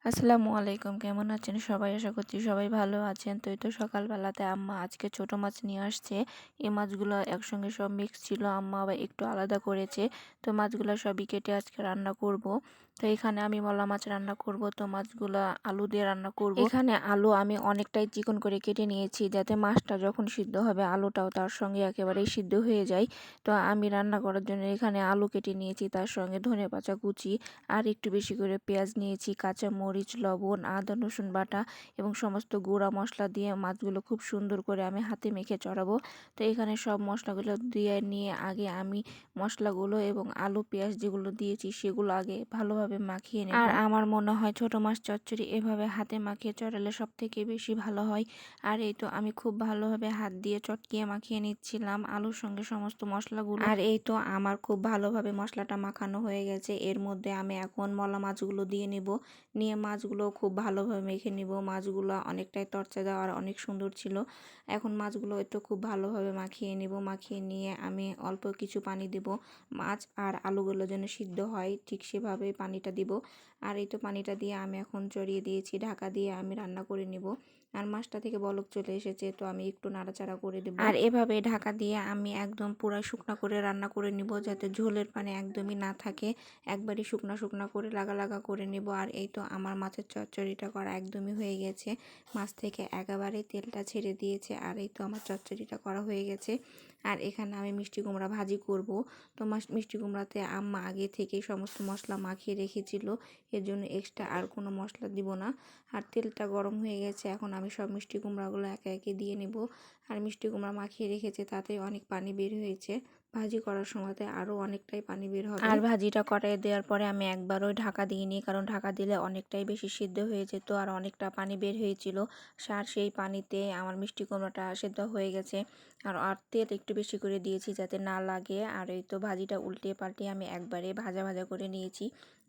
আসসালামু আলাইকুম, কেমন আছেন সবাই? আশা করছি সবাই ভালো আছেন। তো এই তো সকালবেলাতে আম্মা আজকে ছোট মাছ নিয়ে আসছে। এই মাছগুলো একসঙ্গে সব মিক্স ছিল, আম্মা আবার একটু আলাদা করেছে। তো মাছগুলো সবই কেটে আজকে রান্না করব। তো এখানে আমি মলা মাছ রান্না করব, তো মাছগুলো আলু দিয়ে রান্না করব। এখানে আলু আমি অনেকটাই চিকন করে কেটে নিয়েছি, যাতে মাছটা যখন সিদ্ধ হবে আলুটাও তার সঙ্গে একেবারেই সিদ্ধ হয়ে যায়। তো আমি রান্না করার জন্য এখানে আলু কেটে নিয়েছি, তার সঙ্গে ধনেপাতা কুচি আর একটু বেশি করে পেঁয়াজ নিয়েছি, কাঁচা মরিচ, লবণ, আদা রসুন বাটা এবং সমস্ত গুঁড়া মশলা দিয়ে মাছগুলো খুব সুন্দর করে আমি হাতে মেখে চড়াবো। তো এখানে সব মশলাগুলো দিয়ে নিয়ে আগে আমি মশলাগুলো এবং আলু পেঁয়াজ যেগুলো দিয়েছি সেগুলো আগে ভালোভাবে মাখিয়ে নেব। আর আমার মনে হয় ছোট মাছ চচ্চড়ি এভাবে হাতে মাখিয়ে চড়ালে সব থেকে বেশি ভালো হয়। আর এই তো আমি খুব ভালোভাবে হাত দিয়ে চটকিয়ে মাখিয়ে নিচ্ছিলাম আলুর সঙ্গে সমস্ত মশলাগুলো। আর এই তো আমার খুব ভালোভাবে মশলাটা মাখানো হয়ে গেছে। এর মধ্যে আমি এখন মলা মাছগুলো দিয়ে নিব, নিয়ে মাছগুলো খুব ভালোভাবে মেখে নিব। মাছগুলো অনেকটাই তরতাজা আর অনেক সুন্দর ছিল। এখন মাছগুলো একটু খুব ভালোভাবে মাখিয়ে নিব। মাখিয়ে নিয়ে আমি অল্প কিছু পানি দিব, মাছ আর আলুগুলো যেন সিদ্ধ হয় ঠিক সেভাবে পানিটা দিব। আর এই তো পানিটা দিয়ে আমি এখন চড়িয়ে দিয়েছি, ঢাকা দিয়ে আমি রান্না করে নিব। আর মাছটা থেকে বলক চলে এসেছে, তো আমি একটু নাড়াচাড়া করে দেব। আর এভাবে ঢাকা দিয়ে আমি একদম পুরো শুকনো করে রান্না করে নিব, যাতে ঝোলের পানি একদমই না থাকে। একবারই শুকনা শুকনা করে লাগা লাগা করে নেব। আর এই তো আমার মাছের চচ্চড়িটা করা একদমই হয়ে গেছে। মাছ থেকে একেবারে তেলটা ছেড়ে দিয়েছে। আর এই তো আমার চচ্চড়িটা করা হয়ে গেছে। আর এখানে আমি মিষ্টি কুমড়া ভাজি করব। তো মিষ্টি কুমড়াতে আম্মা আগে থেকেই সমস্ত মশলা মাখিয়ে রেখেছিল, এর জন্য এক্সট্রা আর কোনো মশলা দিব না। আর তেলটা গরম হয়ে গেছে, এখন আমি সব মিষ্টি কুমড়াগুলো একে একে দিয়ে নেব। আর মিষ্টি কুমড়া মাখিয়ে রেখেছে, তাতে অনেক পানি বের হয়েছে। ভাজি করার সময়তে আরও অনেকটাই পানি বের হবে। আর ভাজিটা কড়াইয়ে দেওয়ার পরে আমি একবারও ঢাকা দিইনি, কারণ ঢাকা দিলে অনেকটাই বেশি সিদ্ধ হয়ে যেত আর অনেকটা পানি বের হয়েছিল। আর সেই পানিতে আমার মিষ্টি কুমড়াটা সেদ্ধ হয়ে গেছে। আর তেল একটু বেশি করে দিয়েছি যাতে না লাগে। আর এই তো ভাজিটা উল্টে পাল্টে আমি একবারে ভাজা ভাজা করে নিয়েছি।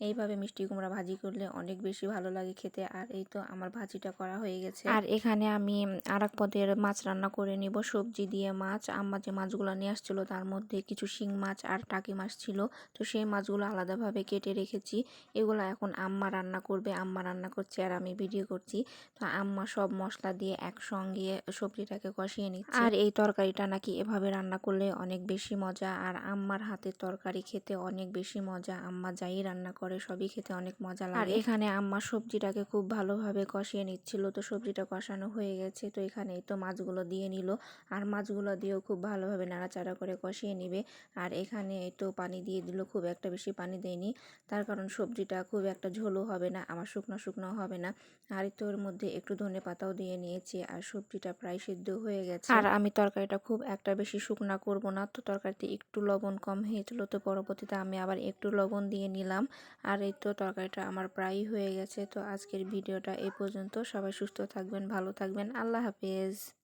এইভাবে মিষ্টি কুমড়া ভাজি করলে অনেক বেশি ভালো লাগে খেতে। আর এই তো আমার ভাজিটা করা হয়ে গেছে। আর এখানে আমি আরেক পদের মাছ রান্না করে নিব, সবজি দিয়ে মাছ। আম্মা যে মাছগুলো নিয়ে আসছিল তার মধ্যে কিছু শিং মাছ আর টাকি মাছ ছিল, তো সেই মাছগুলো আলাদাভাবে কেটে রেখেছি। এগুলো এখন আম্মা রান্না করবে, আম্মা রান্না করছে আর আমি ভিডিও করছি। তো আম্মা সব মশলা দিয়ে একসঙ্গে সবজিটাকে কষিয়ে নিচ্ছে। আর এই তরকারিটা নাকি এভাবে রান্না করলে অনেক বেশি মজা। আর আম্মার হাতের তরকারি খেতে অনেক বেশি মজা, আম্মা যাই রান্না করে সবই খেতে অনেক মজা লাগে। আর এখানে আম্মা সবজিটাকে খুব ভালোভাবে কষিয়ে নিচ্ছিল। তো সবজিটা কষানো হয়ে গেছে, তো এখানে তো মাছগুলো দিয়ে নিল। আর মাছগুলো দিয়েও খুব ভালোভাবে নাড়াচাড়া করে কষিয়ে নিবে। আর এখানে তো পানি দিয়ে দিল, খুব একটা বেশি পানি দেয়নি, তার কারণ সবজিটা খুব একটা ঝোলও হবে না, আমার শুকনো শুকনো হবে না। আর তো এর মধ্যে একটু ধনে পাতাও দিয়ে নিয়েছি। আর সবজিটা প্রায় সিদ্ধ হয়ে গেছে। আর আমি তরকারিটা খুব একটা বেশি শুকনা করব না, তো তরকারিতে একটু লবণ কম হয়েছিল, তো পরবর্তীতে আমি আবার একটু লবণ দিয়ে নিলাম। আর এই তো তরকারিটা আমার প্রায় হয়ে গেছে। তো আজকের ভিডিওটা এই পর্যন্ত। সবাই সুস্থ থাকবেন, ভালো থাকবেন, আল্লাহ হাফেজ।